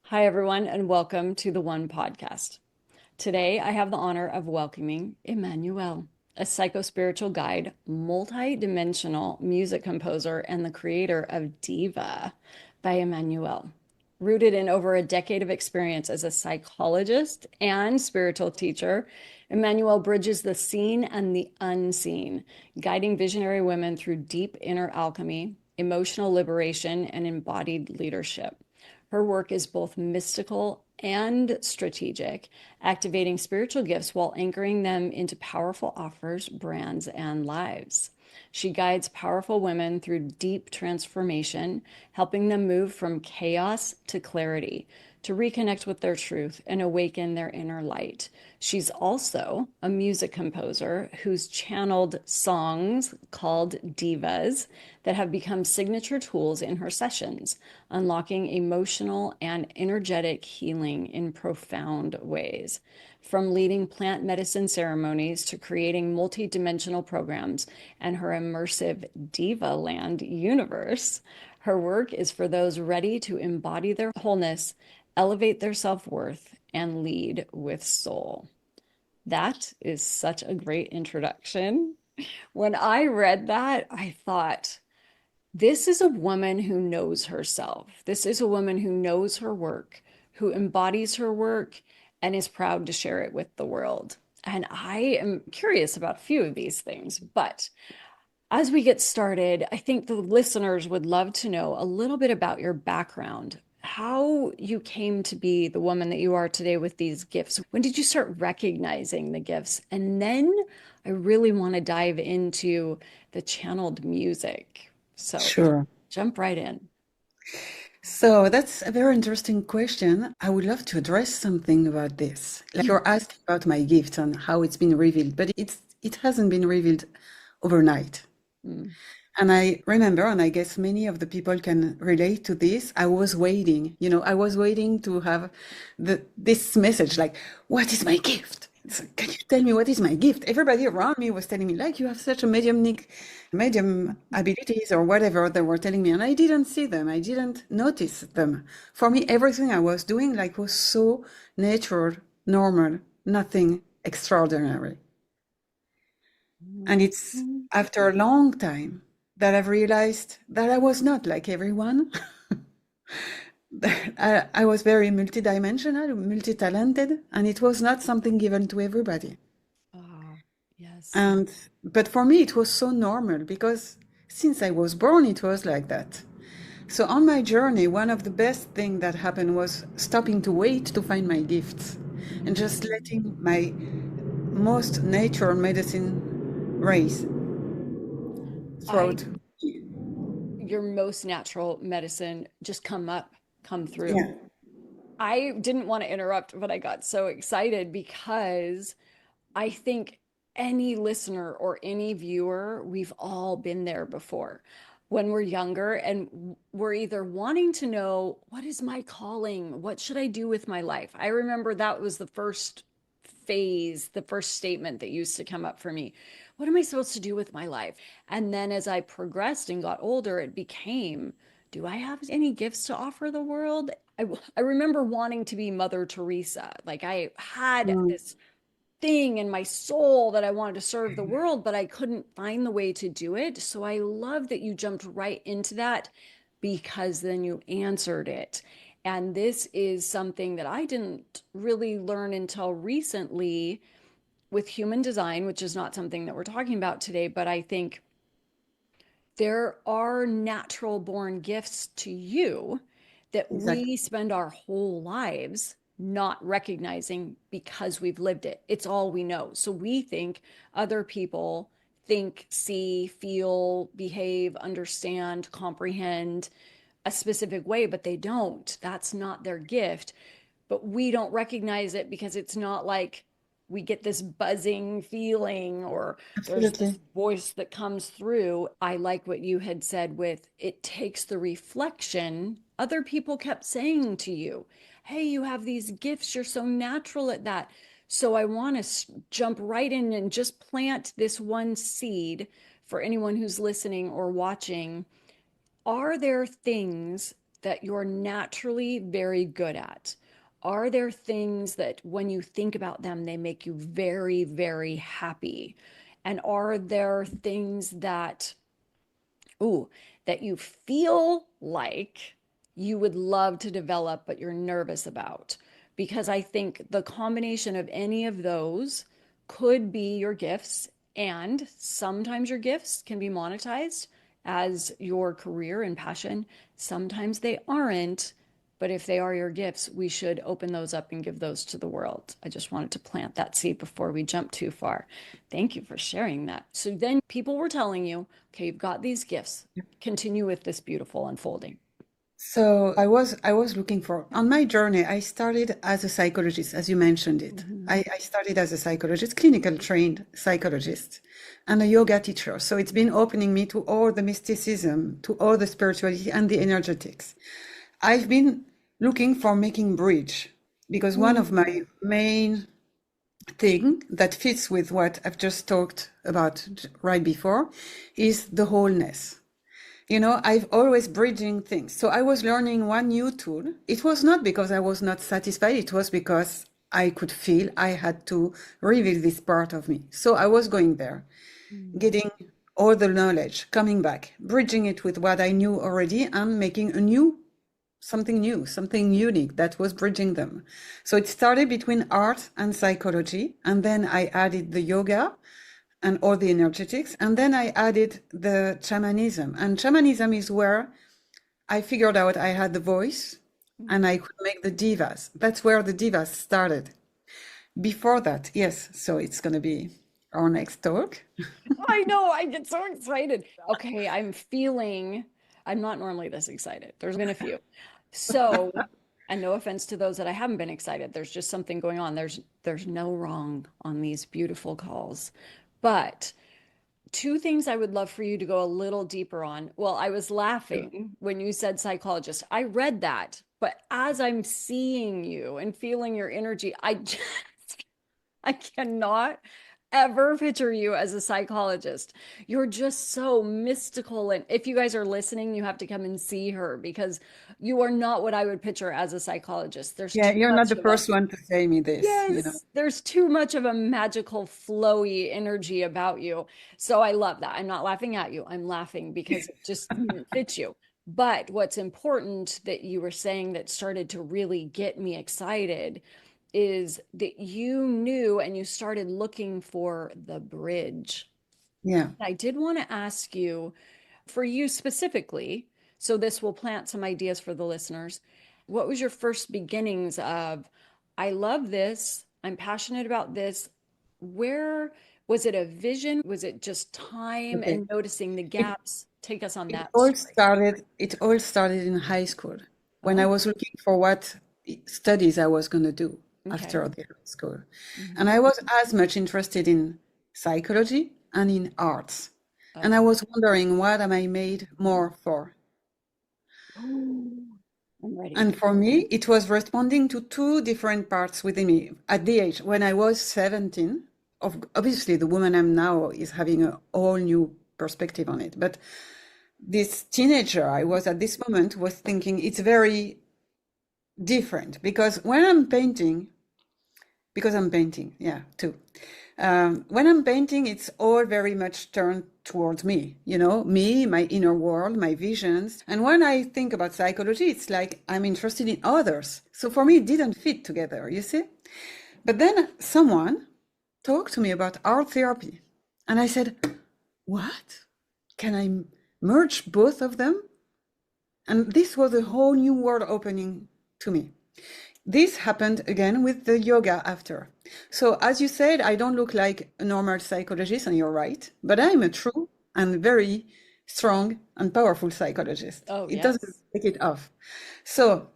Hi, everyone, and welcome to the One Podcast. Today, I have the honor of welcoming Emmanuelle, a psychospiritual guide, multi-dimensional music composer, and the creator of Diva by Emmanuelle. Rooted in over a decade of experience as a psychologist and spiritual teacher, Emmanuelle bridges the seen and the unseen, guiding visionary women through deep inner alchemy, emotional liberation, and embodied leadership. Her work is both mystical and strategic, activating spiritual gifts while anchoring them into powerful offers, brands, and lives. She guides powerful women through deep transformation, helping them move from chaos to clarity, to reconnect with their truth and awaken their inner light. She's also a music composer who's channeled songs called divas that have become signature tools in her sessions, unlocking emotional and energetic healing in profound ways. From leading plant medicine ceremonies to creating multidimensional programs and her immersive DIVA Land universe, her work is for those ready to embody their wholeness, elevate their self-worth, and lead with soul. That is such a great introduction. When I read that, I thought, this is a woman who knows herself. This is a woman who knows her work, who embodies her work, and is proud to share it with the world. And I am curious about a few of these things. But as we get started, I think the listeners would love to know a little bit about your background, how you came to be the woman that you are today with these gifts. When did you start recognizing the gifts? And then I really want to dive into the channeled music. So Sure. jump right in. So that's a very interesting question. I would love to address something about this. Like you're asking about my gift and how it's been revealed, but it hasn't been revealed overnight. Mm. And I remember, and I guess many of the people can relate to this, I was waiting, I was waiting to have this message like, what is my gift? So, can you tell me what is my gift? Everybody around me was telling me, like, you have such a medium abilities or whatever they were telling me. And I didn't see them. I didn't notice them. For me, everything I was doing like was so natural, normal, nothing extraordinary. And it's after a long time that I've realized that I was not like everyone. I was very multidimensional, multi-talented, and it was not something given to everybody. Oh, yes. And but for me, it was so normal because since I was born, it was like that. So on my journey, one of the best things that happened was stopping to wait to find my gifts and just letting my most natural medicine race I, throughout. your most natural medicine just come through. Yeah, I didn't want to interrupt, but I got so excited because I think any listener or any viewer, we've all been there before when we're younger and we're either wanting to know, what is my calling? What should I do with my life? I remember that was the first phase, the first statement that used to come up for me. What am I supposed to do with my life? And then as I progressed and got older, it became, do I have any gifts to offer the world? I remember wanting to be Mother Teresa. Like I had mm, this thing in my soul that I wanted to serve the world, but I couldn't find the way to do it. So I love that you jumped right into that because then you answered it. And this is something that I didn't really learn until recently with human design, which is not something that we're talking about today, but I think there are natural born gifts to you that exactly. we spend our whole lives not recognizing because we've lived it. It's all we know. So we think other people think, see, feel, behave, understand, comprehend a specific way, but they don't. That's not their gift. But we don't recognize it because it's not like we get this buzzing feeling or there's this Absolutely. voice that comes through. I like what you had said with it takes the reflection. Other people kept saying to you, hey, you have these gifts. You're so natural at that. So I want to jump right in and just plant this one seed for anyone who's listening or watching. Are there things that you're naturally very good at? Are there things that when you think about them, they make you very, very happy? And are there things that, ooh, that you feel like you would love to develop, but you're nervous about? Because I think the combination of any of those could be your gifts. And sometimes your gifts can be monetized as your career and passion. Sometimes they aren't. But if they are your gifts, we should open those up and give those to the world. I just wanted to plant that seed before we jump too far. Thank you for sharing that. So then people were telling you, okay, you've got these gifts. Continue with this beautiful unfolding. So I was looking for on my journey. I started as a psychologist, as you mentioned it. Mhm. I started as a psychologist, clinical trained psychologist, and a yoga teacher. So it's been opening me to all the mysticism, to all the spirituality and the energetics. I've been looking for making bridge because one of my main thing that fits with what I've just talked about right before is the wholeness. You know, I've always bridging things. So I was learning one new tool. It was not because I was not satisfied. It was because I could feel I had to reveal this part of me. So I was going there, getting all the knowledge, coming back, bridging it with what I knew already and making a new, something unique that was bridging them. So it started between art and psychology. And then I added the yoga and all the energetics. And then I added the shamanism. And shamanism is where I figured out I had the voice and I could make the divas. That's where the divas started. Before that, yes, so it's going to be our next talk. I know, I get so excited. Okay, I'm not normally this excited. There's been a few. So, and no offense to those that I haven't been excited. There's just something going on. There's no wrong on these beautiful calls. But two things I would love for you to go a little deeper on. Well, I was laughing when you said psychologist. I read that, but as I'm seeing you and feeling your energy, I cannot ever picture you as a psychologist. You're just so mystical. And if you guys are listening, you have to come and see her because you are not what I would picture as a psychologist. There's Yeah, too you're not much the of a first one to say me this, you know. Yes, there's too much of a magical, flowy energy about you. So I love that. I'm not laughing at you. I'm laughing because it just fits you. But what's important that you were saying that started to really get me excited is that you knew and you started looking for the bridge. Yeah. I did want to ask you, for you specifically, so this will plant some ideas for the listeners. What was your first beginnings of, I love this, I'm passionate about this? Where was it a vision? Was it just time Okay. and noticing the It gaps? Take us on it that all story. started it all started in high school when I Oh, was looking for what studies I was going to do okay. after the high school. And Hmm. I was as much interested in psychology and in arts. And I Okay. was wondering what am I made more for? Oh, I'm ready. And for me, it was responding to two different parts within me. At the age when I was 17, obviously the woman I'm now is having a whole new perspective on it. But this teenager I was at this moment was thinking it's very different because when I'm painting, because I'm painting, yeah, too. When I'm painting, it's all very much turned towards me, you know, me, my inner world, my visions. And when I think about psychology, it's like I'm interested in others. So for me, it didn't fit together, you see? But then someone talked to me about art therapy. And I said, what? Can I merge both of them? And this was a whole new world opening to me. This happened again with the yoga after. So, as you said, I don't look like a normal psychologist, and you're right, but I'm a true and very strong and powerful psychologist. Oh, It doesn't yes. take it off. So,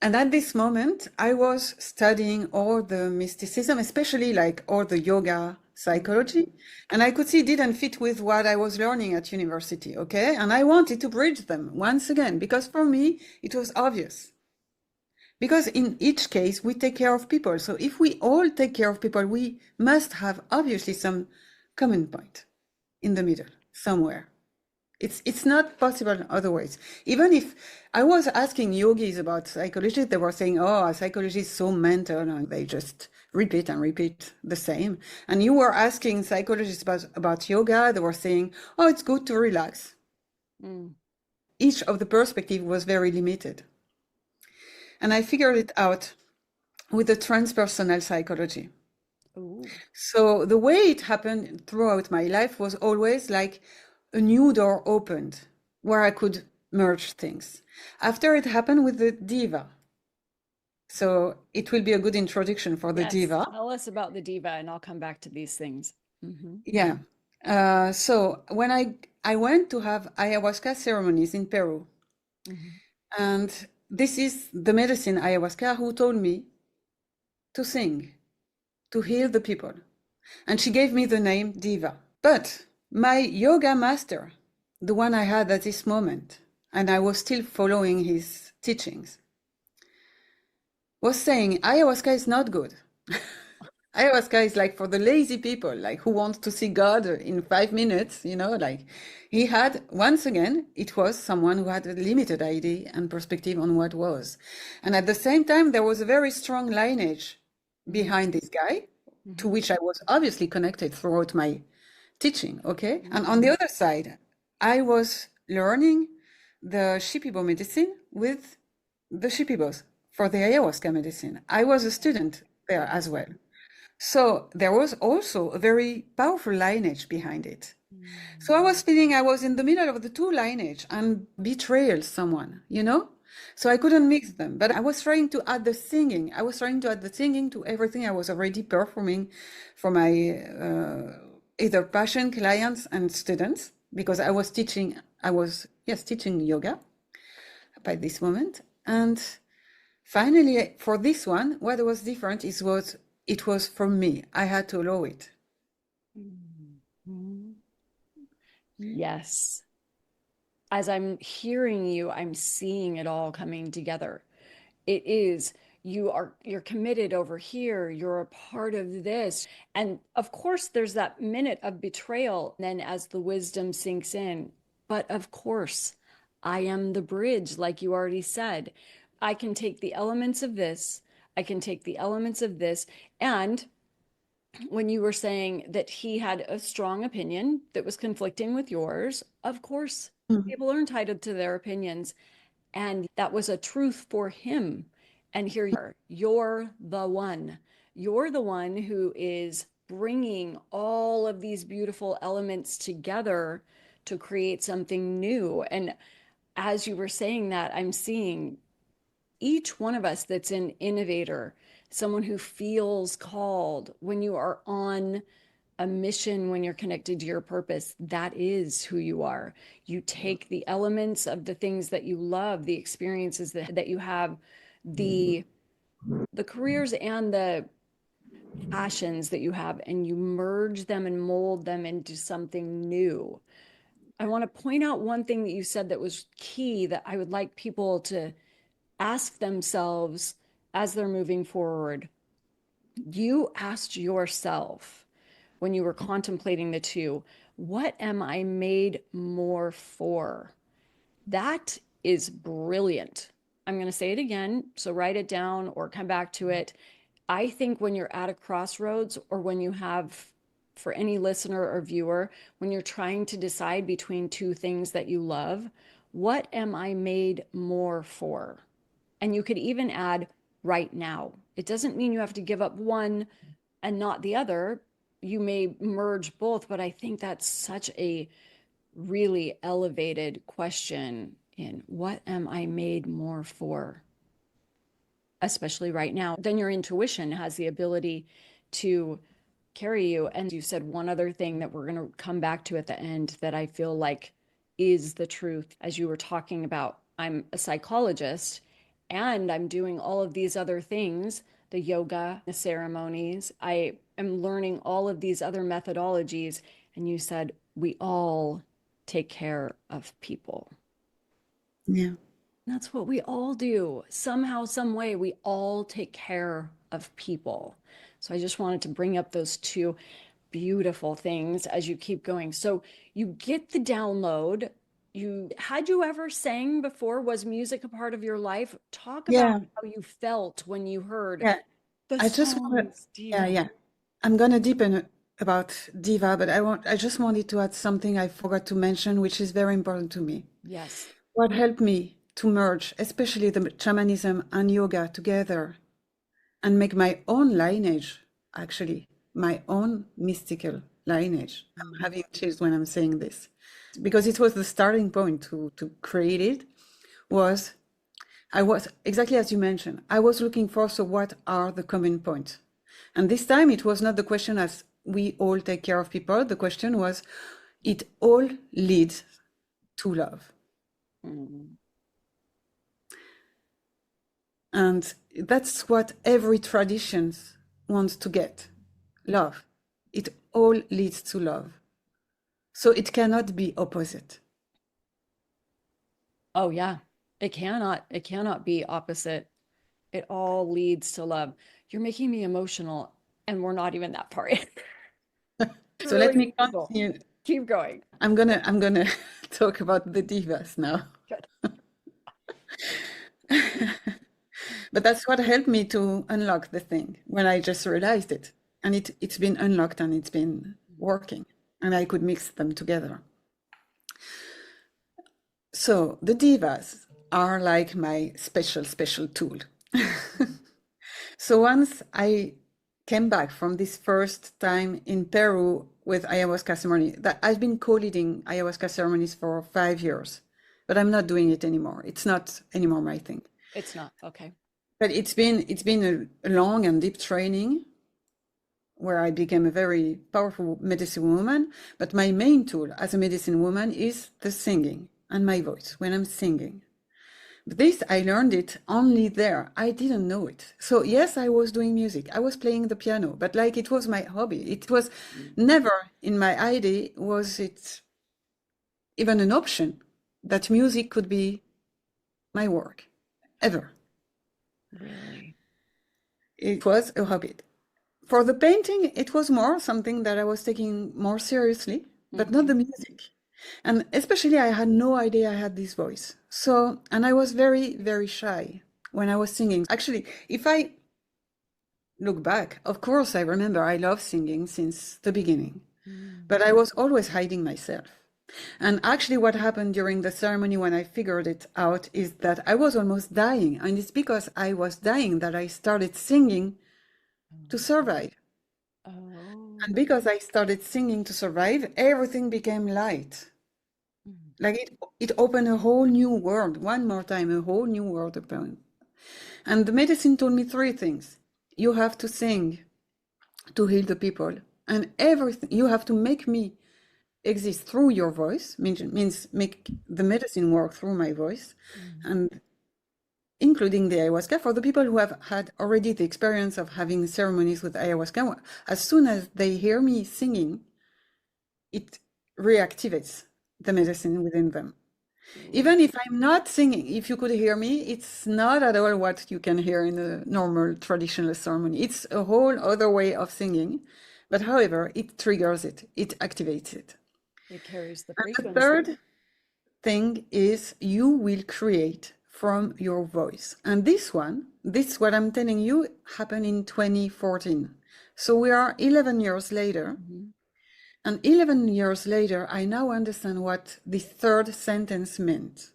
and at this moment, I was studying all the mysticism, especially like all the yoga psychology, and I could see it didn't fit with what I was learning at university, okay? And I wanted to bridge them once again, because for me, it was obvious. Because in each case, we take care of people. So if we all take care of people, we must have obviously some common point in the middle, somewhere. It's not possible otherwise. Even if I was asking yogis about psychology, they were saying, "Oh, psychology is so mental," and they just repeat and repeat the same. And you were asking psychologists about yoga, they were saying, "Oh, it's good to relax." Mm. Each of the perspective was very limited. And I figured it out with the transpersonal psychology. Ooh. So the way it happened throughout my life was always like a new door opened where I could merge things. After it happened with the diva. So it will be a good introduction for the Yes, diva. tell us about the diva, and I'll come back to these things. Hmm. Yeah. So when I went to have ayahuasca ceremonies in Peru, Hmm. and this is the medicine ayahuasca who told me to sing, to heal the people. And she gave me the name Diva. But my yoga master, the one I had at this moment, and I was still following his teachings, was saying ayahuasca is not good. Ayahuasca is like for the lazy people, like who want to see God in 5 minutes, like he had, once again, it was someone who had a limited idea and perspective on what was. And at the same time, there was a very strong lineage Hmm. behind this guy, to Hmm. which I was obviously connected throughout my teaching, okay? And on Hmm. the other side, I was learning the Shipibo medicine with the Shipibos for the ayahuasca medicine. I was a student there as well. So there was also a very powerful lineage behind it. So I was feeling I was in the middle of the two lineage and betrayal someone. So I couldn't mix them. But I was trying to add the singing. I was trying to add the singing to everything I was already performing for my either passion clients and students, because I was, yes, teaching yoga by this moment. And finally, for this one, what was different is what it was from me. I had to allow it. Hmm. Yes. As I'm hearing you, I'm seeing it all coming together. It is, you're committed over here, you're a part of this. And of course there's that minute of betrayal, and then as the wisdom sinks in, but of course I am the bridge, like you already said. I can take the elements of this, I can take the elements of this. And when you were saying that he had a strong opinion that was conflicting with yours, of course Mhm. people are entitled to their opinions, and that was a truth for him. And here you are. You're the one. You're the one who is bringing all of these beautiful elements together to create something new. And as you were saying that, I'm seeing each one of us that's an innovator, someone who feels called when you are on a mission, when you're connected to your purpose, that is who you are. You take the elements of the things that you love, the experiences that you have, the the careers and the passions that you have, and you merge them and mold them into something new. I want to point out one thing that you said that was key that I would like people to ask themselves as they're moving forward. You asked yourself when you were contemplating the two, what am I made more for? That is brilliant. I'm going to say it again, so write it down or come back to it. I think when you're at a crossroads, or when you have, for any listener or viewer, when you're trying to decide between two things that you love, what am I made more for? And you could even add right now. It doesn't mean you have to give up one and not the other. You may merge both, but I think that's such a really elevated question in what am I made more for, especially right now. Then your intuition has the ability to carry you. And you said one other thing that we're going to come back to at the end that I feel like is the truth. As you were talking about, I'm a psychologist and I'm doing all of these other things, the yoga, the ceremonies. I am learning all of these other methodologies. And you said, we all take care of people. Yeah. That's what we all do. Somehow, some way, we all take care of people. So I just wanted to bring up those two beautiful things as you keep going. So you get the download. you had you ever sang before? Was music a part of your life? Talk about Yeah, how you felt when you heard yeah. the I just want to, songs, yeah, Diva. yeah. I'm gonna deepen about Diva, but I just wanted to add something I forgot to mention, which is very important to me. Yes. What helped me to merge, especially the shamanism and yoga together, and make my own lineage, actually, my own mystical lineage. I'm Mm. having chills when I'm saying this, because it was the starting point to create it, was I was exactly as you mentioned, I was looking for, so what are the common points? And this time it was not the question as we all take care of people. The question was, it all leads to love. Mm. And that's what every tradition wants to get, love. It all leads to love. So it cannot be opposite. Oh yeah. It cannot be opposite. It all leads to love. You're making me emotional, and we're not even that far in. It's So let really me beautiful. continue. Keep going. I'm gonna talk about the divas now. Good. But that's what helped me to unlock the thing when I just realized it. And it's been unlocked and it's been working. And I could mix them together. So the divas are like my special tool. So once I came back from this first time in Peru with ayahuasca ceremony, that I've been co-leading ayahuasca ceremonies for 5 years, but I'm not doing it anymore. It's not anymore my thing. It's not. Okay. But it's been a long and deep training where I became a very powerful medicine woman. But my main tool as a medicine woman is the singing and my voice when I'm singing. But this, I learned it only there. I didn't know it. So yes, I was doing music. I was playing the piano, but like it was my hobby. It was never in my idea was it even an option that music could be my work, ever. Really? It was a hobby. For the painting, it was more something that I was taking more seriously, but not Hmm. the music. And especially, I had no idea I had this voice. So, and I was very shy when I was singing. Actually, if I look back, of course, I remember I love singing since the beginning, Mm. but I was always hiding myself. And actually, what happened during the ceremony when I figured it out is that I was almost dying. And it's because I was dying that I started singing to survive. Oh. And because I started singing to survive, everything became light. Mm. Like it opened a whole new world. One more time, a whole new world opened. And the medicine told me three things. You have to sing to heal the people. And everything, you have to make me exist through your voice, means make the medicine work through my voice. Mm. And including the ayahuasca, for the people who have had already the experience of having ceremonies with ayahuasca, as soon as they hear me singing, it reactivates the medicine within them. Ooh. Even if I'm not singing, if you could hear me, it's not at all what you can hear in a normal traditional ceremony. It's a whole other way of singing. But however, it triggers it, it activates it. It carries the And the frequency. third thing is you will create from your voice. And this what I'm telling you happened in 2014. So we are 11 years later. Mhm. And 11 years later, I now understand what the third sentence meant.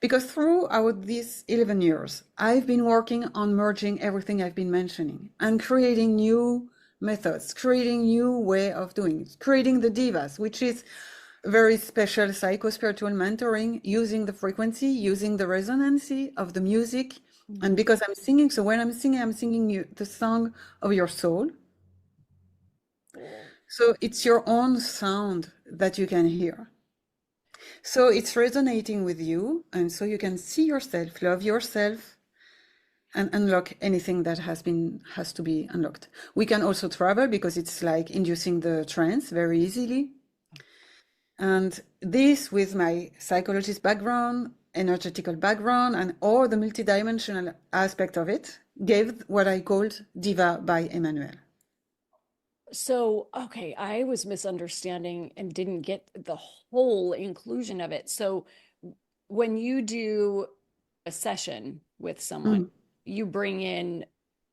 Because throughout these 11 years, I've been working on merging everything I've been mentioning and creating new methods, creating new way of doing it, creating the divas, which is very special psychospiritual mentoring, using the frequency, using the resonancy of the music. And Mhm. because I'm singing, so when I'm singing you the song of your soul. Cool. So it's your own sound that you can hear. So it's resonating with you, and so you can see yourself, love yourself, and unlock anything that has to be unlocked. We can also travel because it's like inducing the trance very easily. And this, with my psychologist background, energetical background, and all the multidimensional aspect of it, gave what I called Diva by Emmanuelle. So, okay, I was misunderstanding and didn't get the whole inclusion of it. So, when you do a session with someone, Mm. you bring in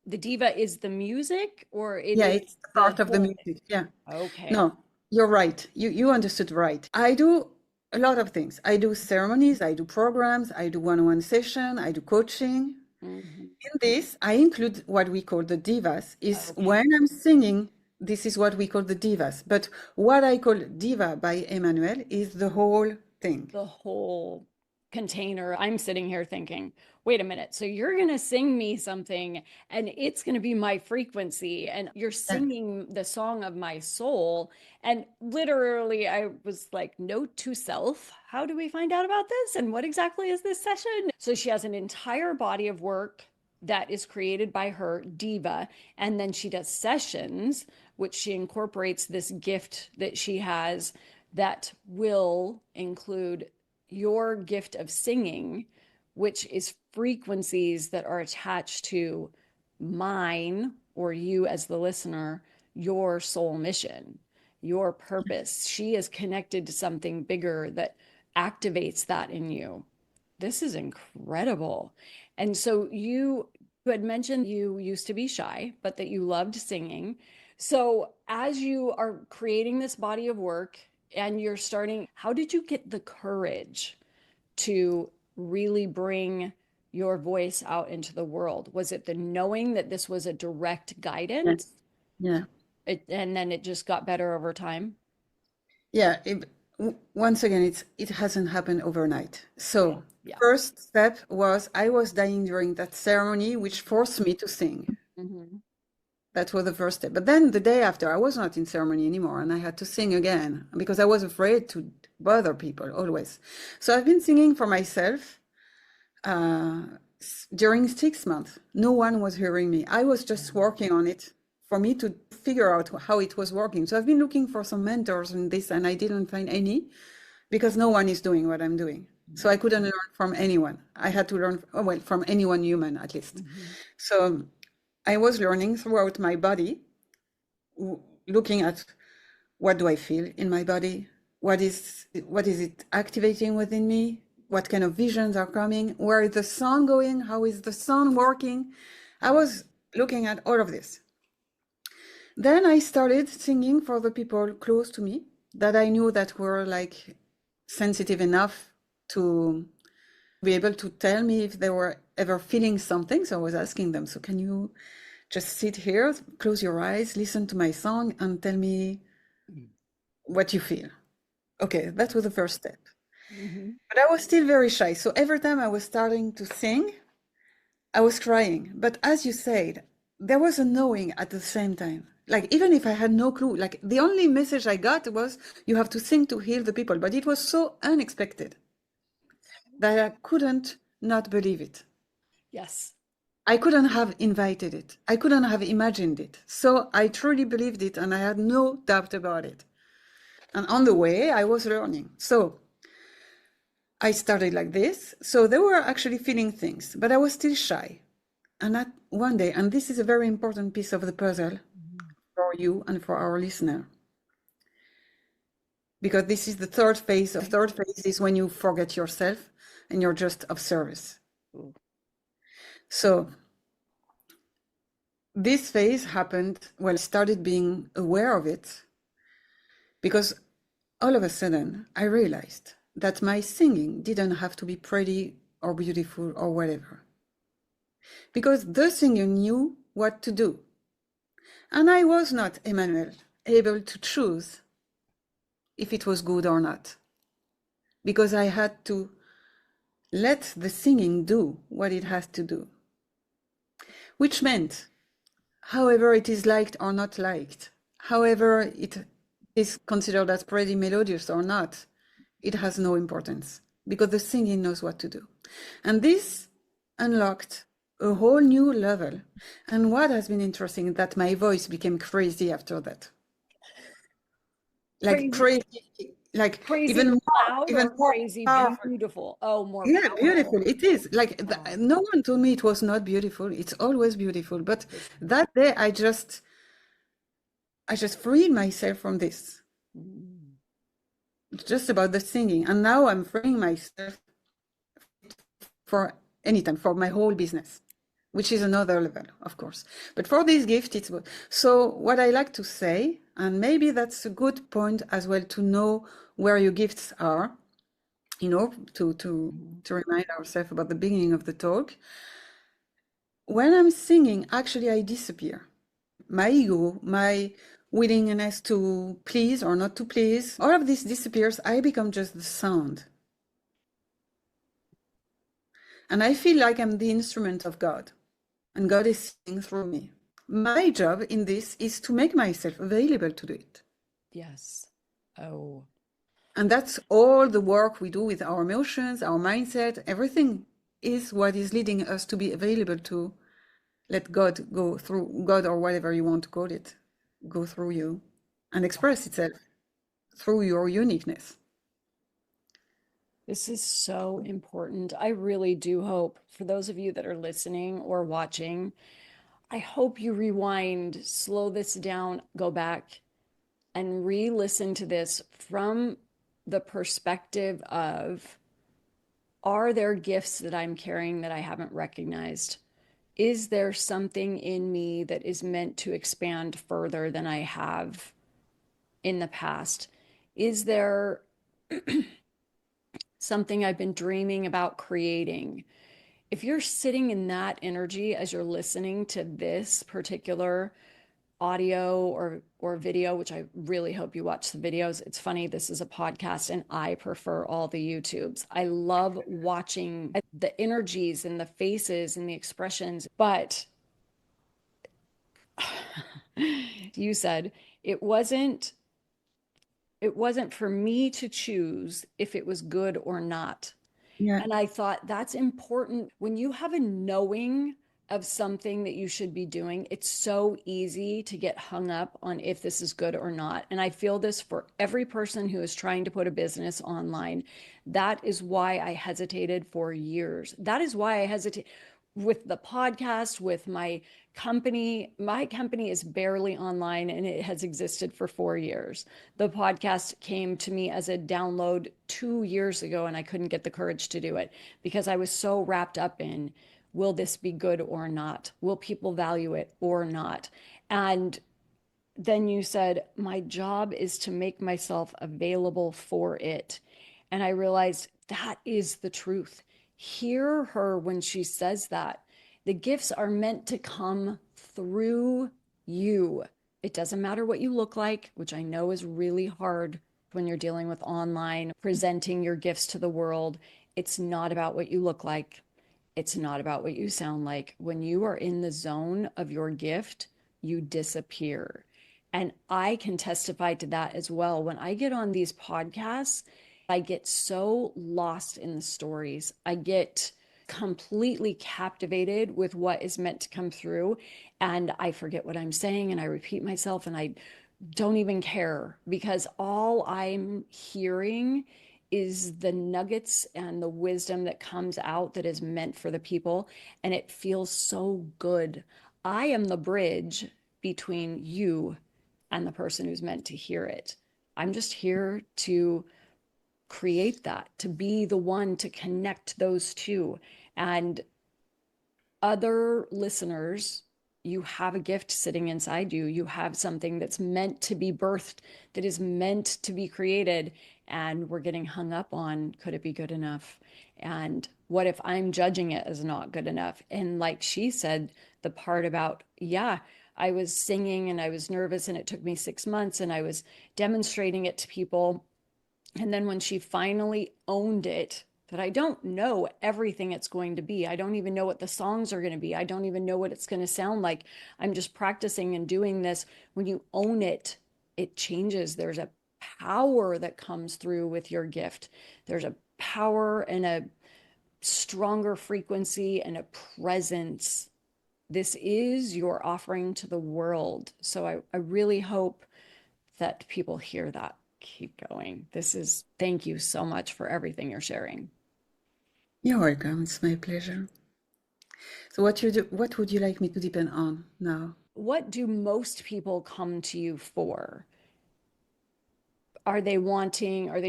the diva is the music or it Yeah, is it's the part of the whole music. Yeah. thing? Okay. No, you're right. You understood right. I do a lot of things. I do ceremonies, I do programs, I do one-on-one session, I do coaching. Mhm. In this, I include what we call the divas, is Okay. when I'm singing, this is what we call the divas. But what I call diva by Emmanuelle is the whole thing. The whole container. I'm sitting here thinking, wait a minute. So you're going to sing me something and it's going to be my frequency and you're Yeah. singing the song of my soul. And literally, I was like, note to self, how do we find out about this? And what exactly is this session? So she has an entire body of work that is created by her, Diva. And then she does sessions, which she incorporates this gift that she has that will include your gift of singing, which is frequencies that are attached to mine or you as the listener, your soul mission, your purpose. She is connected to something bigger that activates that in you. This is incredible. And so you had mentioned you used to be shy, but that you loved singing. So as you are creating this body of work and you're starting, how did you get the courage to really bring your voice out into the world? Was it the knowing that this was a direct Yeah. guidance? Yeah. And then it just got better over time? Yeah, once again, it hasn't happened overnight. Yeah. So Yeah. first step was I was dying during that ceremony, which forced me to sing. Hmm. That was the first step. But then the day after, I was not in ceremony anymore, and I had to sing again because I was afraid to bother people always. So I've been singing for myself uh, during 6 months. No one was hearing me. I was just working on it for me to figure out how it was working. So I've been looking for some mentors in this, and I didn't find any because no one is doing what I'm doing. So I couldn't learn from anyone. I had to learn, oh, well, from anyone human at least. Hmm. So I was learning throughout my body, looking at what do I feel in my body? What is it activating within me? What kind of visions are coming? Where is the sun going? How is the sun working? I was looking at all of this. Then I started singing for the people close to me that I knew that were like sensitive enough to be able to tell me if they were ever feeling something. So I was asking them, so can you just sit here, close your eyes, listen to my song, and tell me what you feel? Okay, that was the first step. Hmm. But I was still very shy. So every time I was starting to sing, I was crying. But as you said, there was a knowing at the same time. Like, even if I had no clue, like, the only message I got was, you have to sing to heal the people. But it was so unexpected that I couldn't not believe it. Yes. I couldn't have invited it. I couldn't have imagined it. So I truly believed it, and I had no doubt about it. And on the way, I was learning. So I started like this. So they were actually feeling things, but I was still shy. And that one day, and this is a very important piece of the puzzle for you and for our listener, because this is the third phase. The third phase is when you forget yourself and you're just of service. Ooh. So this phase happened when I started being aware of it, because all of a sudden I realized that my singing didn't have to be pretty or beautiful or whatever, because the singer knew what to do. And I was not, Emmanuelle, able to choose if it was good or not, because I had to let the singing do what it has to do, which meant, however it is liked or not liked, however it is considered as pretty melodious or not, it has no importance, because the singing knows what to do. And this unlocked a whole new level. And what has been interesting is that my voice became crazy after that. Like Crazy, crazy, like crazy loud even or more crazy powerful. beautiful? Oh, more Yeah, beautiful. powerful. It is. Like, Oh, no one told me it was not beautiful. It's always beautiful. But that day, I just I just freed myself from this. Mm. It's just about the singing. And now I'm freeing myself for anytime, for my whole business, which is another level, of course. But for this gift, it's good. So what I like to say, and maybe that's a good point as well to know where your gifts are, Mhm. to remind ourselves about the beginning of the talk. When I'm singing, actually I disappear. My ego, my willingness to please or not to please, all of this disappears. I become just the sound. And I feel like I'm the instrument of God, and God is singing through me. My job in this is to make myself available to do it. Yes. Oh, And that's all the work we do with our emotions, our mindset, everything is what is leading us to be available to let God go through, God or whatever you want to call it, go through you and express itself through your uniqueness. this is so important. I really do hope for those of you that are listening or watching, I hope you rewind, slow this down, go back and re-listen to this from the perspective of, are there gifts that I'm carrying that I haven't recognized? Is there something in me that is meant to expand further than I have in the past? Is there something I've been dreaming about creating? If you're sitting in that energy as you're listening to this particular audio or video, which I really hope you watch the videos. It's funny, this is a podcast and I prefer all the YouTubes. I love watching the energies and the faces and the expressions, but you said it wasn't it wasn't for me to choose if it was good or not. Yeah. And I thought that's important. When you have a knowing of something that you should be doing, it's so easy to get hung up on if this is good or not. And I feel this for every person who is trying to put a business online. That is why I hesitated for years. That is why I hesitate with the podcast, with my company. My company is barely online and it has existed for 4 years. The podcast came to me as a download 2 years ago, and I couldn't get the courage to do it because I was so wrapped up in, will this be good or not? Will people value it or not? And then you said, my job is to make myself available for it. And I realized that is the truth. Hear her when she says that. The gifts are meant to come through you. It doesn't matter what you look like, which I know is really hard when you're dealing with online, presenting your gifts to the world. It's not about what you look like. It's not about what you sound like. When you are in the zone of your gift, you disappear. And I can testify to that as well. When I get on these podcasts, I get so lost in the stories. I get completely captivated with what is meant to come through. And I forget what I'm saying and I repeat myself and I don't even care because all I'm hearing is the nuggets and the wisdom that comes out that is meant for the people. And it feels so good. I am the bridge between you and the person who's meant to hear it. I'm just here to create that, to be the one to connect those two. And other listeners, you have a gift sitting inside you. You have something that's meant to be birthed, that is meant to be created. And we're getting hung up on, could it be good enough? And what if I'm judging it as not good enough? And like she said, the part about, yeah, I was singing and I was nervous and it took me 6 months and I was demonstrating it to people. And then when she finally owned it, that I don't know everything it's going to be. I don't even know what the songs are going to be. I don't even know what it's going to sound like. I'm just practicing and doing this. When you own it, it changes. There's a power that comes through with your gift. There's a power and a stronger frequency and a presence. This is your offering to the world. So I really hope that people hear that. Keep going. Thank you so much for everything you're sharing. You're welcome. It's my pleasure. So what would you like me to depend on now? What do most people come to you for? Are they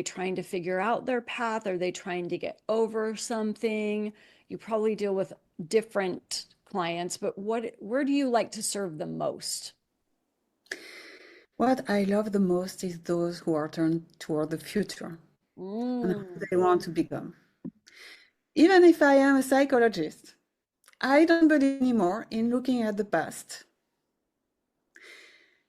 trying to figure out their path? Are they trying to get over something? You probably deal with different clients, but where do you like to serve the most? What I love the most is those who are turned toward the future and who Mm. they want to become. Even if I am a psychologist, I don't believe anymore in looking at the past.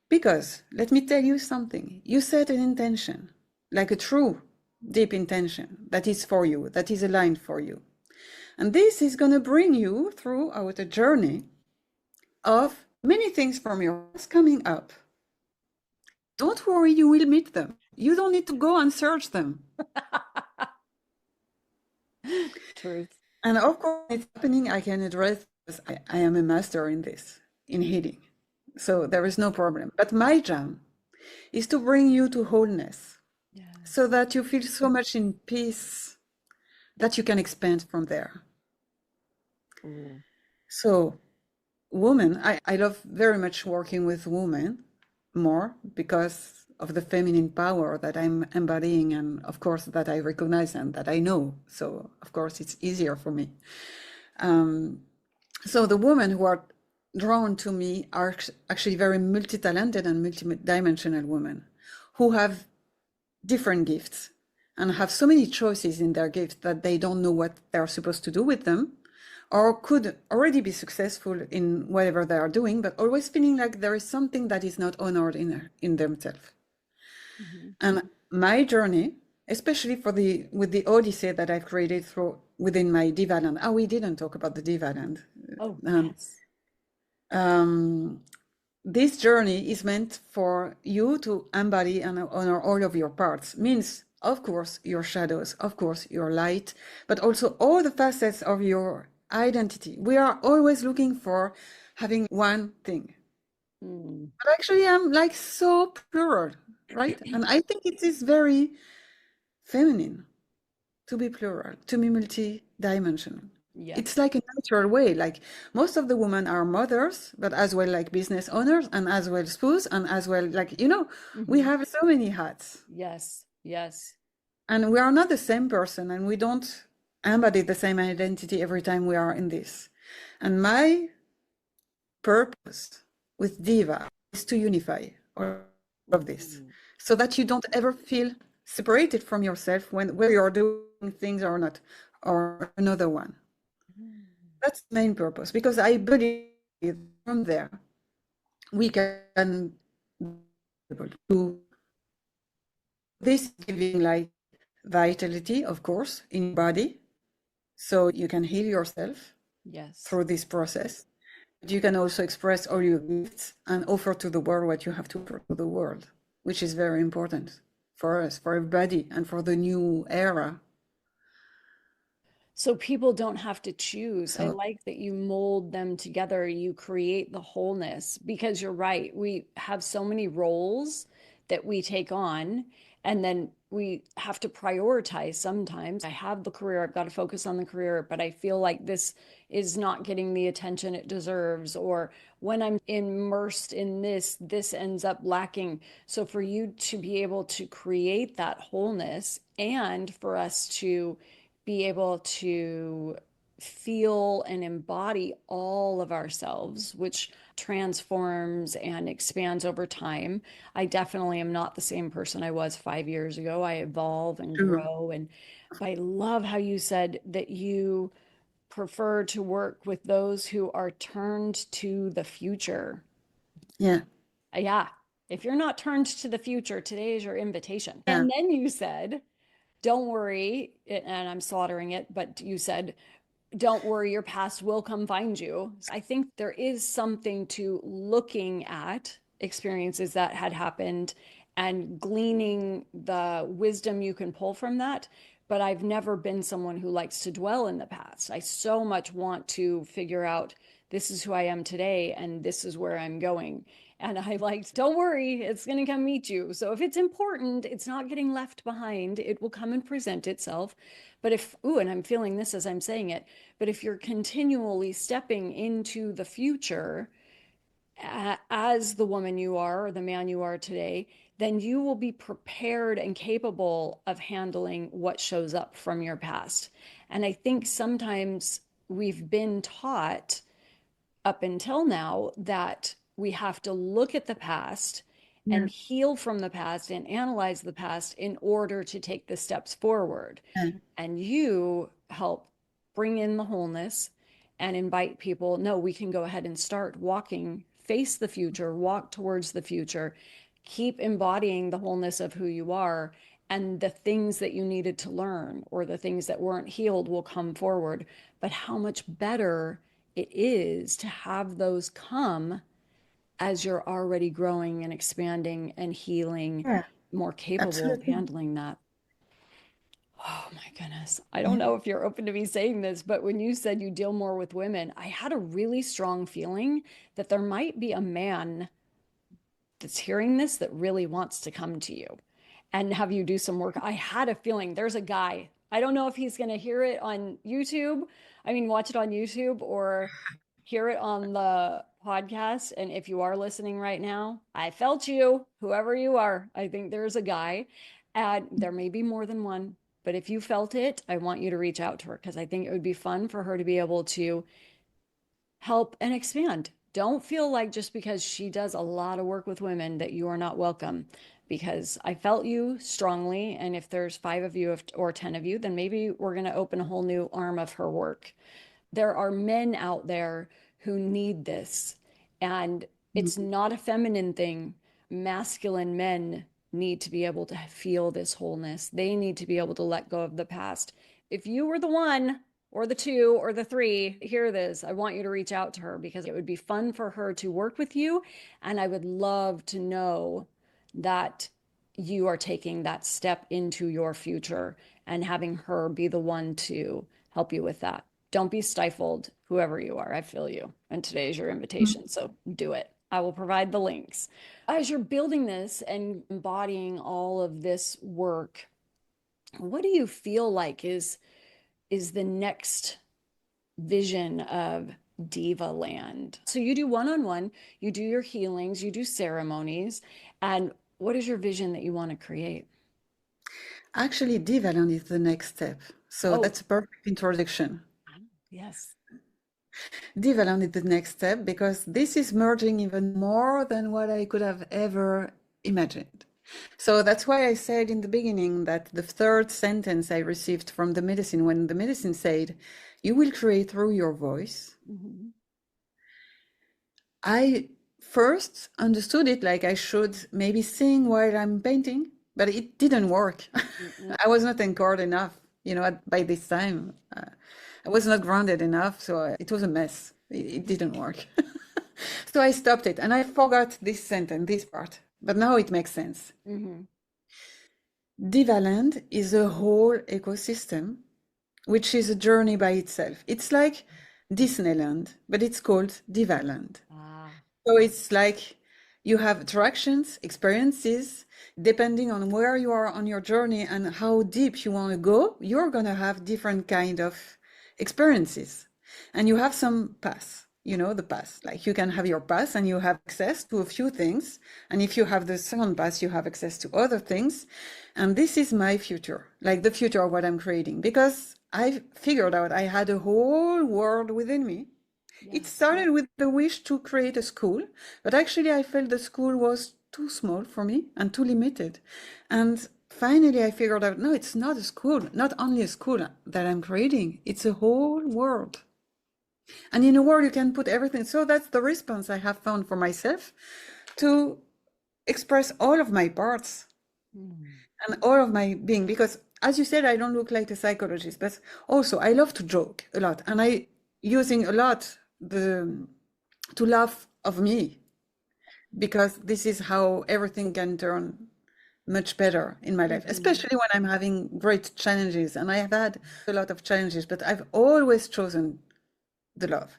Because, let me tell you something, you set an intention, like a true deep intention that is for you, that is aligned for you. And this is going to bring you throughout a journey of many things from your past coming up. Don't worry, you will meet them. You don't need to go and search them. Truth. And of course, it's happening. I can address this. I am a master in this, in healing. So there is no problem. But my jam is to bring you to wholeness so Yes. that you feel so much in peace that you can expand from there. Ooh. So, women, I love very much working with women more because of the feminine power that I'm embodying, and of course, that I recognize and that I know. So, of course, it's easier for me. So the women who are drawn to me are actually very multi-talented and multi-dimensional women who have different gifts and have so many choices in their gifts that they don't know what they're supposed to do with them, or could already be successful in whatever they are doing, but always feeling like there is something that is not honored in themselves. Mhm. And my journey, especially with the Odyssey that I've created through within my DIVA Land. Oh, we didn't talk about the DIVA Land. Oh, Um, yes. um, this journey is meant for you to embody and honor all of your parts. Means, of course, your shadows, of course, your light, but also all the facets of your identity. We are always looking for having one thing. Mm. But actually, I'm like so plural, right? And I think it is very feminine to be plural, to be multi-dimensional. It's Yes. like a natural way. Like most of the women are mothers, but as well like business owners and as well spouse and as well like, we Hmm. have so many hats Yes. Yes. and we are not the same person and we don't embody the same identity every time we are in this. And my purpose with Diva is to unify all of this Ooh. so that you don't ever feel separated from yourself when whether you're doing things or not, or another one. That's the main purpose because I believe from there we can do this giving like vitality, of course, in your body, so you can heal yourself Yes. through this process. But you can also express all your gifts and offer to the world what you have to offer to the world, which is very important for us, for everybody, and for the new era. So people don't have to choose. I So, like that you mold them together, you create the wholeness because you're right. We have so many roles that we take on, and then we have to prioritize sometimes. I have the career, I've got to focus on the career, but I feel like this is not getting the attention it deserves. Or when I'm immersed in this, this ends up lacking. So for you to be able to create that wholeness and for us to be able to feel and embody all of ourselves, which transforms and expands over time. I definitely am not the same person I was 5 years ago. I evolve and sure. grow. And but I love how you said that you prefer to work with those who are turned to the future. Yeah, Yeah. If you're not turned to the future, today is your invitation. yeah, And then you said, don't worry, and I'm slaughtering it, but you said, don't worry, your past will come find you. I think there is something to looking at experiences that had happened and gleaning the wisdom you can pull from that. But I've never been someone who likes to dwell in the past. I so much want to figure out this is who I am today, and this is where I'm going. And I liked, don't worry, it's going to come meet you. So if it's important, it's not getting left behind. It will come and present itself. But if, ooh, and I'm feeling this as I'm saying it, but if you're continually stepping into the future as the woman you are or the man you are today, then you will be prepared and capable of handling what shows up from your past. And I think sometimes we've been taught up until now that we have to look at the past Yeah. and heal from the past and analyze the past in order to take the steps forward. Yeah. And you help bring in the wholeness and invite people, no, we can go ahead and start walking, face the future, walk towards the future, keep embodying the wholeness of who you are. And the things that you needed to learn or the things that weren't healed will come forward. But how much better it is to have those come as you're already growing and expanding and healing, Yeah, more capable of absolutely. handling that. Oh my goodness. I don't Yeah. know if you're open to me saying this, but when you said you deal more with women, I had a really strong feeling that there might be a man that's hearing this that really wants to come to you and have you do some work. I had a feeling there's a guy. I don't know if he's going to hear it on YouTube. I mean, watch it on YouTube or hear it on the podcast. And if you are listening right now, I felt you, whoever you are. I think there's a guy, and there may be more than one. But if you felt it, I want you to reach out to her because I think it would be fun for her to be able to help and expand. Don't feel like just because she does a lot of work with women that you are not welcome because I felt you strongly. And if there's 5 of you or 10 of you, then maybe we're going to open a whole new arm of her work. There are men out there who need this. And it's not a feminine thing. Masculine men need to be able to feel this wholeness. They need to be able to let go of the past. If you were the one or the two or the three, hear this. I want you to reach out to her because it would be fun for her to work with you. And I would love to know that you are taking that step into your future and having her be the one to help you with that. Don't be stifled, whoever you are. I feel you. And today is your invitation. So do it. I will provide the links. As you're building this and embodying all of this work, what do you feel like is the next vision of Diva Land? So you do one-on-one, you do your healings, you do ceremonies, and what is your vision that you want to create? Actually, DIVA Land is the next step. So Oh, that's a perfect introduction. yes. DIVA Land is the next step because this is merging even more than what I could have ever imagined. So that's why I said in the beginning that the third sentence I received from the medicine, when the medicine said, you will create through your voice, Mhm. I first understood it like I should maybe sing while I'm painting, but it didn't work. Mm-mm. I was not anchored enough, by this time. I was not grounded enough, so it was a mess. It didn't work. So I stopped it and I forgot this sentence, this part, but now it makes sense. Mhm. Diva Land is a whole ecosystem, which is a journey by itself. It's like Disneyland, but it's called Diva Land. Ah. So it's like you have attractions, experiences, depending on where you are on your journey and how deep you want to go, you're going to have different kind of experiences. And you have some paths, the path. Like you can have your path and you have access to a few things. And if you have the second path, you have access to other things. And this is my future, like the future of what I'm creating, because I figured out I had a whole world within me. It Yes. started with the wish to create a school, but actually I felt the school was too small for me and too limited. And finally I figured out, no, it's not a school, not only a school that I'm creating, it's a whole world. And in a world you can put everything. So that's the response I have found for myself to express all of my parts Mm. and all of my being, because as you said, I don't look like a psychologist, but also I love to joke a lot, and I using a lot the to laugh of me, because this is how everything can turn much better in my life, Mhm. especially when I'm having great challenges, and I have had a lot of challenges, but I've always chosen the love.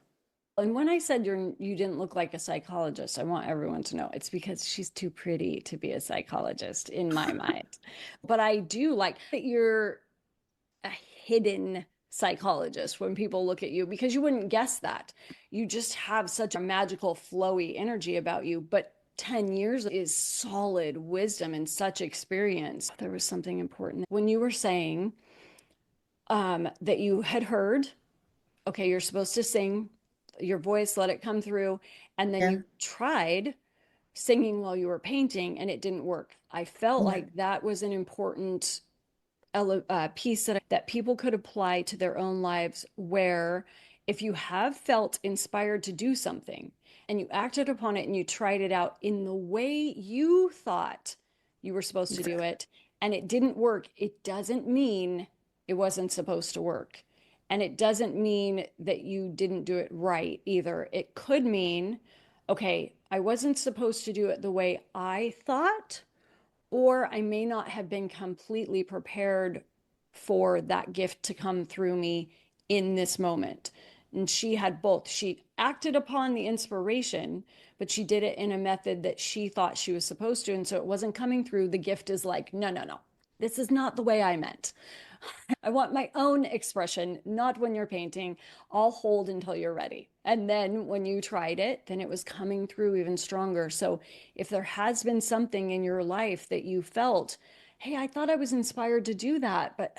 And when I said you didn't look like a psychologist, I want everyone to know it's because she's too pretty to be a psychologist in my mind. But I do like that you're a hidden psychologist when people look at you because you wouldn't guess that. You just have such a magical, flowy energy about you. But 10 years is solid wisdom and such experience. There was something important when you were saying that you had heard, okay, you're supposed to sing your voice, let it come through. And then Yeah. you tried singing while you were painting and it didn't work. I felt Yeah. like that was an important piece that people could apply to their own lives where if you have felt inspired to do something and you acted upon it and you tried it out in the way you thought you were supposed to do Exactly. it and it didn't work, it doesn't mean it wasn't supposed to work. And it doesn't mean that you didn't do it right either. It could mean, okay, I wasn't supposed to do it the way I thought, or I may not have been completely prepared for that gift to come through me in this moment. And she had both. She acted upon the inspiration, but she did it in a method that she thought she was supposed to. And so it wasn't coming through. The gift is like, no, no, no. This is not the way I meant. I want my own expression, not when you're painting. I'll hold until you're ready. And then when you tried it, then it was coming through even stronger. So if there has been something in your life that you felt, hey, I thought I was inspired to do that, but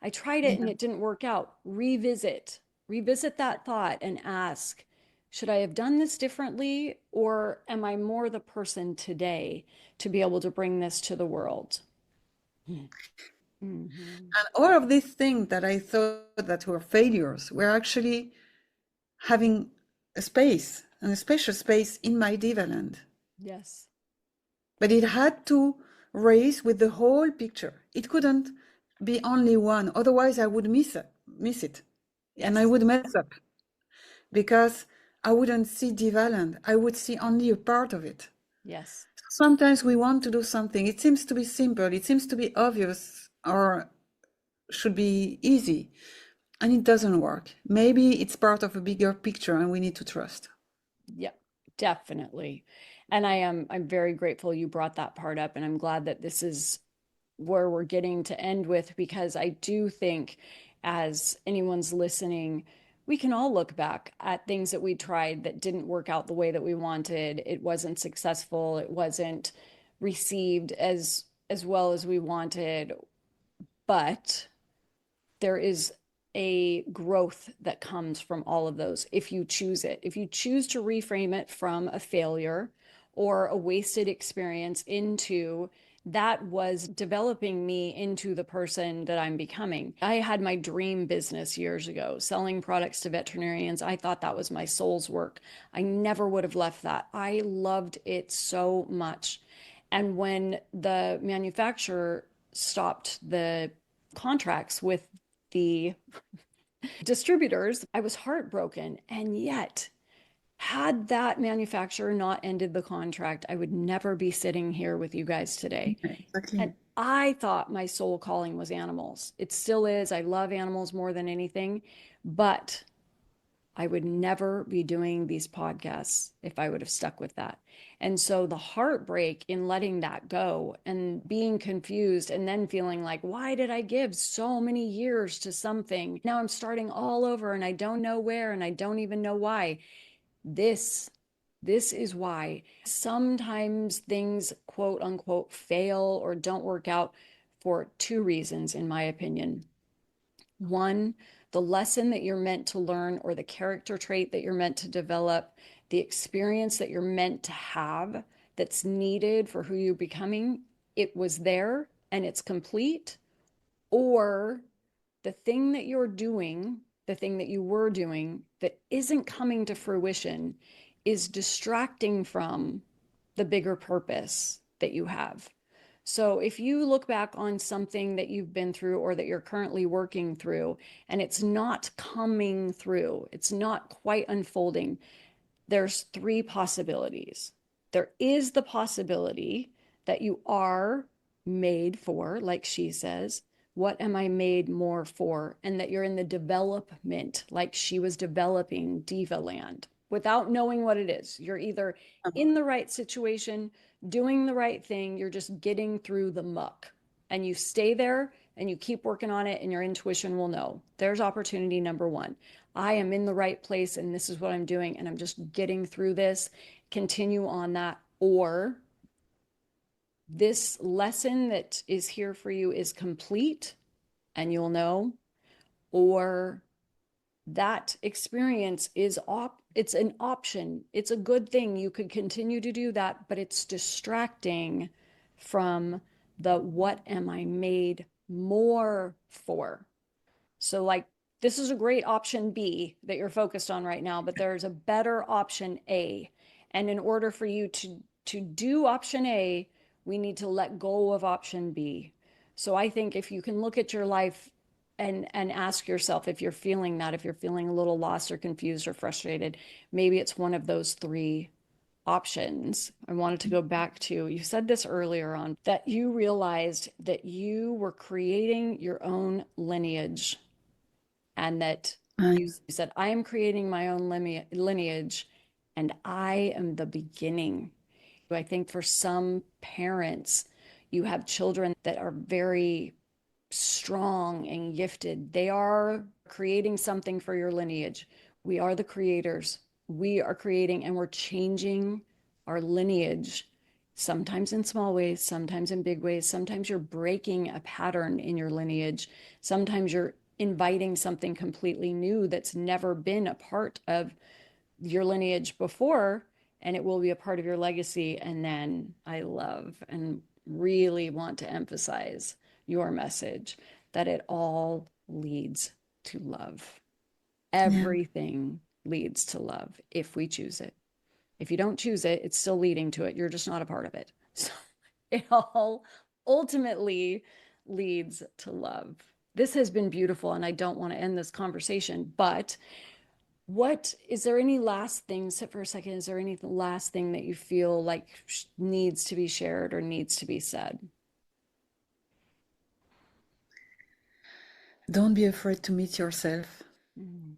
I tried it and Yeah. it didn't work out, revisit that thought and ask, should I have done this differently? Or am I more the person today to be able to bring this to the world? Mm-hmm. And all of these things that I thought that were failures were actually having a space and a special space in my DIVA Land. Yes. But it had to race with the whole picture. It couldn't be only one, otherwise I would miss it, and I Yes. would mess up because I wouldn't see DIVA Land. I would see only a part of it. Yes. Sometimes we want to do something. It seems to be simple. It seems to be obvious or should be easy. And it doesn't work. Maybe it's part of a bigger picture and we need to trust. Yep, definitely. And I'm very grateful you brought that part up and I'm glad that this is where we're getting to end with because I do think as anyone's listening, we can all look back at things that we tried that didn't work out the way that we wanted. It wasn't successful, it wasn't received as well as we wanted, but there is a growth that comes from all of those if you choose it. If you choose to reframe it from a failure or a wasted experience into that was developing me into the person that I'm becoming. I had my dream business years ago, selling products to veterinarians. I thought that was my soul's work. I never would have left that. I loved it so much. And when the manufacturer stopped the contracts with the distributors, I was heartbroken. And yet, had that manufacturer not ended the contract, I would never be sitting here with you guys today. And Exactly. I thought my soul calling was animals. It still is. I love animals more than anything, but I would never be doing these podcasts if I would have stuck with that. And so the heartbreak in letting that go and being confused and then feeling like, why did I give so many years to something? Now I'm starting all over and I don't know where and I don't even know why. This this is why sometimes things quote unquote fail or don't work out for two reasons, in my opinion. One, the lesson that you're meant to learn, or the character trait that you're meant to develop, the experience that you're meant to have that's needed for who you're becoming, it was there and it's complete. Or the thing that you're doing, the thing that you were doing that isn't coming to fruition is distracting from the bigger purpose that you have. So if you look back on something that you've been through or that you're currently working through and it's not coming through, it's not quite unfolding, there's three possibilities. There is the possibility that you are made for, like she says, What am I made more for? And that you're in the development, like she was developing DIVA Land without knowing what it is. You're either in the right situation, doing the right thing, you're just getting through the muck. And you stay there and you keep working on it, and your intuition will know. There's opportunity number one. I am in the right place, and this is what I'm doing, and I'm just getting through this. Continue on that. Or this lesson that is here for you is complete, and you'll know. Or that experience is it's an option. It's a good thing. You could continue to do that, but it's distracting from the what am I made more for? So, like, this is a great option B that you're focused on right now, but there's a better option A. And in order for you to do option A, we need to let go of option B. So I think if you can look at your life and ask yourself, if you're feeling that, if you're feeling a little lost or confused or frustrated, maybe it's one of those three options. I wanted to go back to, you said this earlier on, that you realized that you were creating your own lineage, and that you I, said, I am creating my own lineage, and I am the beginning. I think for some parents, you have children that are very strong and gifted. They are creating something for your lineage. We are the creators. We are creating and we're changing our lineage, sometimes in small ways, sometimes in big ways. Sometimes you're breaking a pattern in your lineage. Sometimes you're inviting something completely new that's never been a part of your lineage before, and it will be a part of your legacy. And then I love and really want to emphasize your message that it all leads to love. yeah, Everything leads to love if we choose it. If you don't choose it, it's still leading to it. You're just not a part of it. So it all ultimately leads to love. This has been beautiful, and I don't want to end this conversation, but what is there any last things for a second? Is there any last thing that you feel like needs to be shared or needs to be said? don't be afraid to meet yourself Mm.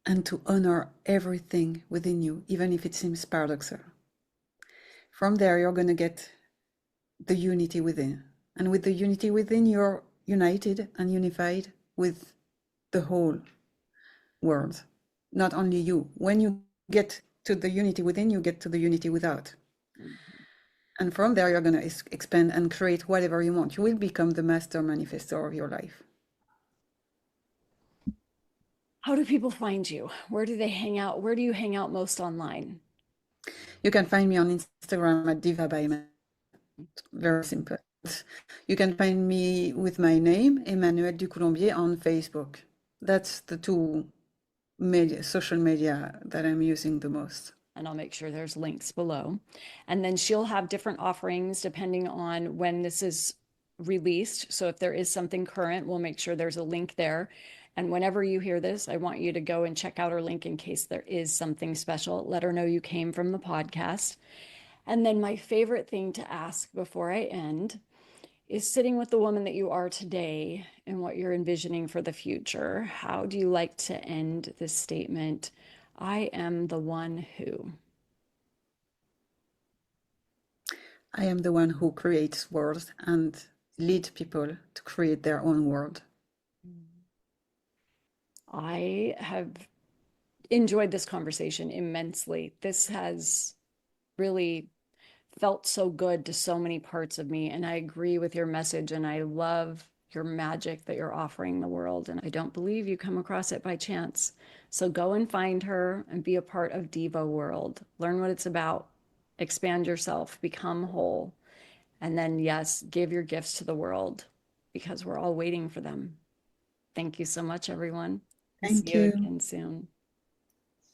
and to honor everything within you, even if it seems paradoxal. From there, you're going to get the unity within. And with the unity within, you're united and unified with the whole world, not only you. When you get to the unity within, you get to the unity without. And from there, you're going to expand and create whatever you want. You will become the master manifestor of your life. How do people find you? Where do they hang out? Where do you hang out most online? You can find me on Instagram at Diva by Man. Very simple. You can find me with my name, Emmanuelle Ducoulombier, on Facebook. That's the two social media that I'm using the most. And I'll make sure there's links below. And then she'll have different offerings depending on when this is released. So if there is something current, we'll make sure there's a link there. And whenever you hear this, I want you to go and check out her link in case there is something special. Let her know you came from the podcast. And then my favorite thing to ask before I end is, sitting with the woman that you are today and what you're envisioning for the future, how do you like to end this statement? I am the one who. I am the one who creates worlds and lead people to create their own world. I have enjoyed this conversation immensely. This has really felt so good to so many parts of me. And I agree with your message. And I love your magic that you're offering the world. And I don't believe you come across it by chance. So go and find her and be a part of Diva World. Learn what it's about, expand yourself, become whole. And then, yes, give your gifts to the world because we're all waiting for them. Thank you so much, everyone. We'll see Thank you you. again soon.